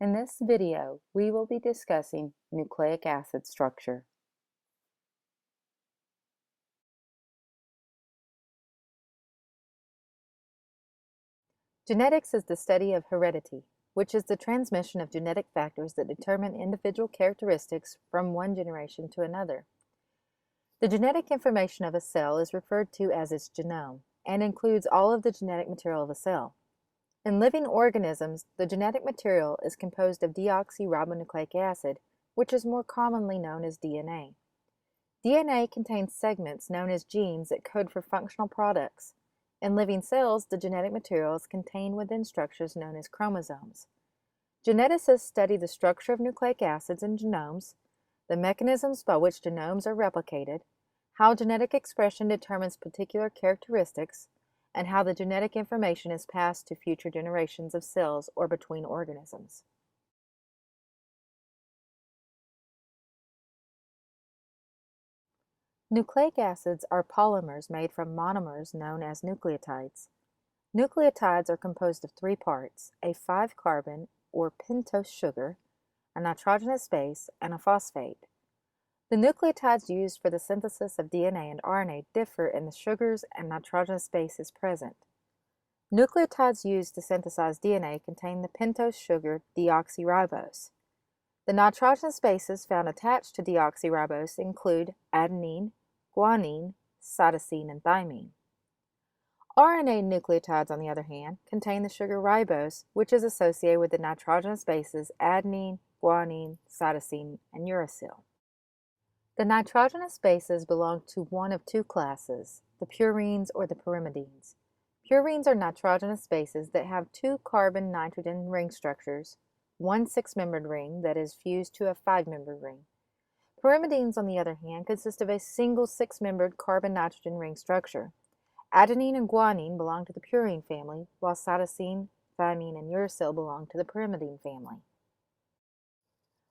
In this video, we will be discussing nucleic acid structure. Genetics is the study of heredity, which is the transmission of genetic factors that determine individual characteristics from one generation to another. The genetic information of a cell is referred to as its genome and includes all of the genetic material of a cell. In living organisms, the genetic material is composed of deoxyribonucleic acid, which is more commonly known as DNA. DNA contains segments known as genes that code for functional products. In living cells, the genetic material is contained within structures known as chromosomes. Geneticists study the structure of nucleic acids in genomes, the mechanisms by which genomes are replicated, how genetic expression determines particular characteristics, and how the genetic information is passed to future generations of cells or between organisms. Nucleic acids are polymers made from monomers known as nucleotides. Nucleotides are composed of three parts: a 5-carbon or pentose sugar, a nitrogenous base, and a phosphate. The nucleotides used for the synthesis of DNA and RNA differ in the sugars and nitrogenous bases present. Nucleotides used to synthesize DNA contain the pentose sugar deoxyribose. The nitrogenous bases found attached to deoxyribose include adenine, guanine, cytosine, and thymine. RNA nucleotides, on the other hand, contain the sugar ribose, which is associated with the nitrogenous bases adenine, guanine, cytosine, and uracil. The nitrogenous bases belong to one of two classes, the purines or the pyrimidines. Purines are nitrogenous bases that have two carbon-nitrogen ring structures, one 6-membered ring that is fused to a 5-membered ring. Pyrimidines, on the other hand, consist of a single 6-membered carbon-nitrogen ring structure. Adenine and guanine belong to the purine family, while cytosine, thymine, and uracil belong to the pyrimidine family.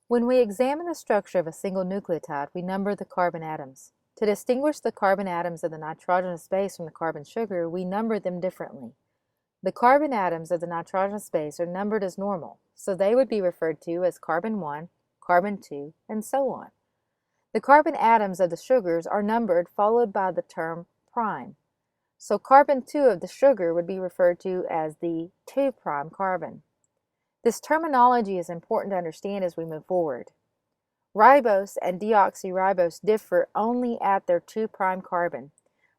When we examine the structure of a single nucleotide, we number the carbon atoms. To distinguish the carbon atoms of the nitrogenous base from the carbon sugar, we number them differently. The carbon atoms of the nitrogenous base are numbered as normal, so they would be referred to as carbon 1, carbon 2, and so on. The carbon atoms of the sugars are numbered followed by the term prime. So carbon 2 of the sugar would be referred to as the 2' carbon. This terminology is important to understand as we move forward. Ribose and deoxyribose differ only at their 2' carbon.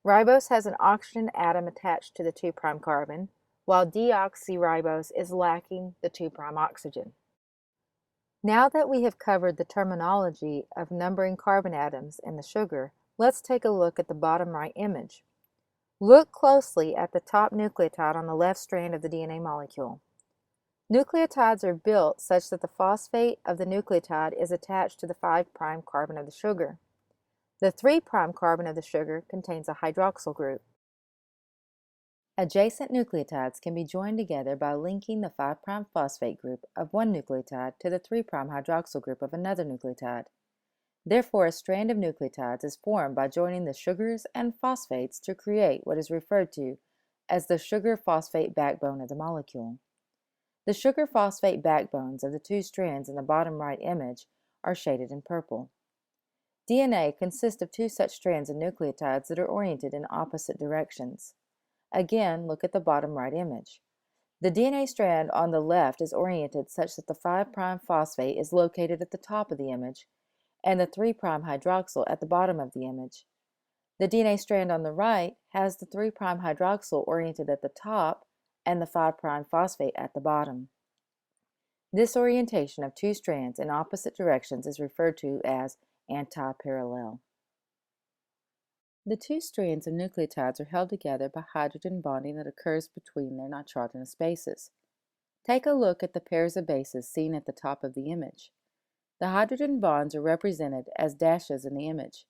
Ribose has an oxygen atom attached to the 2' carbon, while deoxyribose is lacking the 2' oxygen. Now that we have covered the terminology of numbering carbon atoms in the sugar, let's take a look at the bottom right image. Look closely at the top nucleotide on the left strand of the DNA molecule. Nucleotides are built such that the phosphate of the nucleotide is attached to the 5' carbon of the sugar. The 3' carbon of the sugar contains a hydroxyl group. Adjacent nucleotides can be joined together by linking the 5' phosphate group of one nucleotide to the 3' hydroxyl group of another nucleotide. Therefore, a strand of nucleotides is formed by joining the sugars and phosphates to create what is referred to as the sugar-phosphate backbone of the molecule. The sugar-phosphate backbones of the two strands in the bottom right image are shaded in purple. DNA consists of two such strands of nucleotides that are oriented in opposite directions. Again, look at the bottom right image. The DNA strand on the left is oriented such that the 5' phosphate is located at the top of the image and the 3' hydroxyl at the bottom of the image. The DNA strand on the right has the 3' hydroxyl oriented at the top and the 5' phosphate at the bottom. This orientation of two strands in opposite directions is referred to as antiparallel. The two strands of nucleotides are held together by hydrogen bonding that occurs between their nitrogenous bases. Take a look at the pairs of bases seen at the top of the image. The hydrogen bonds are represented as dashes in the image.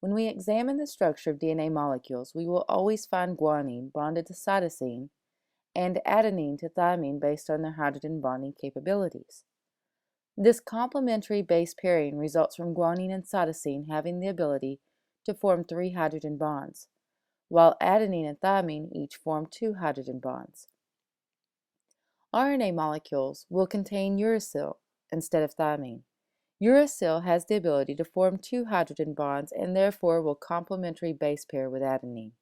When we examine the structure of DNA molecules, we will always find guanine bonded to cytosine and adenine to thymine based on their hydrogen bonding capabilities. This complementary base pairing results from guanine and cytosine having the ability to form 3 hydrogen bonds, while adenine and thymine each form 2 hydrogen bonds. RNA molecules will contain uracil instead of thymine. Uracil has the ability to form two hydrogen bonds and therefore will complementary base pair with adenine.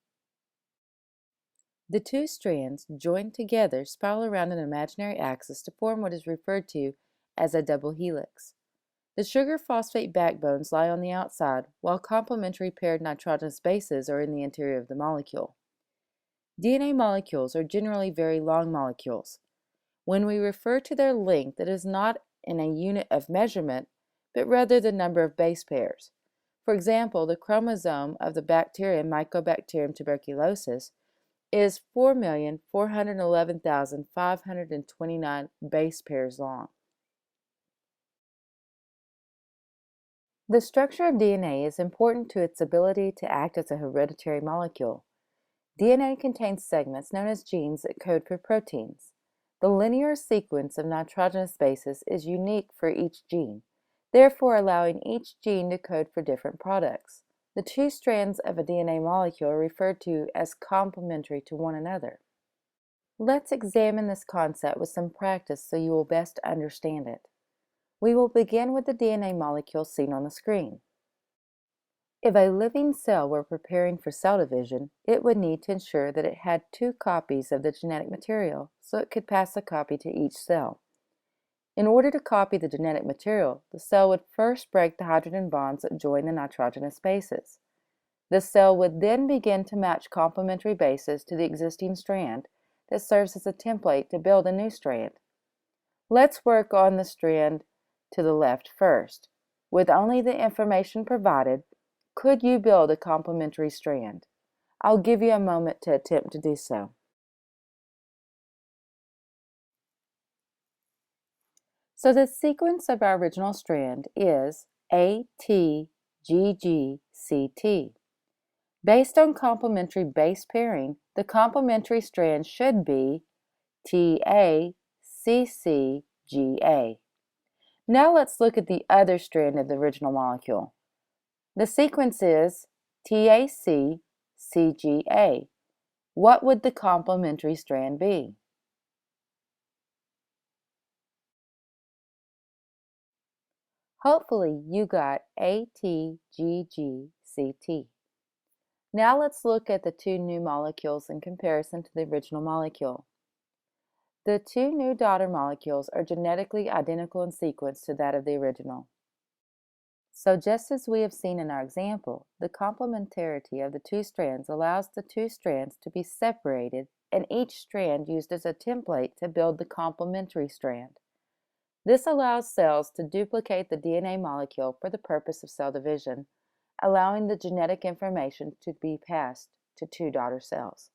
The two strands, joined together, spiral around an imaginary axis to form what is referred to as a double helix. The sugar-phosphate backbones lie on the outside, while complementary paired nitrogenous bases are in the interior of the molecule. DNA molecules are generally very long molecules. When we refer to their length, it is not in a unit of measurement, but rather the number of base pairs. For example, the chromosome of the bacterium Mycobacterium tuberculosis is 4,411,529 base pairs long. The structure of DNA is important to its ability to act as a hereditary molecule. DNA contains segments known as genes that code for proteins. The linear sequence of nitrogenous bases is unique for each gene, therefore allowing each gene to code for different products. The two strands of a DNA molecule are referred to as complementary to one another. Let's examine this concept with some practice so you will best understand it. We will begin with the DNA molecule seen on the screen. If a living cell were preparing for cell division, it would need to ensure that it had two copies of the genetic material so it could pass a copy to each cell. In order to copy the genetic material, the cell would first break the hydrogen bonds that join the nitrogenous bases. The cell would then begin to match complementary bases to the existing strand that serves as a template to build a new strand. Let's work on the strand to the left first. With only the information provided, could you build a complementary strand? I'll give you a moment to attempt to do so. So the sequence of our original strand is ATGGCT. Based on complementary base pairing, the complementary strand should be TACCGA. Now let's look at the other strand of the original molecule. The sequence is TACCGA. What would the complementary strand be? Hopefully you got ATGGCT. Now let's look at the two new molecules in comparison to the original molecule. The two new daughter molecules are genetically identical in sequence to that of the original. So just as we have seen in our example, the complementarity of the two strands allows the two strands to be separated and each strand used as a template to build the complementary strand. This allows cells to duplicate the DNA molecule for the purpose of cell division, allowing the genetic information to be passed to two daughter cells.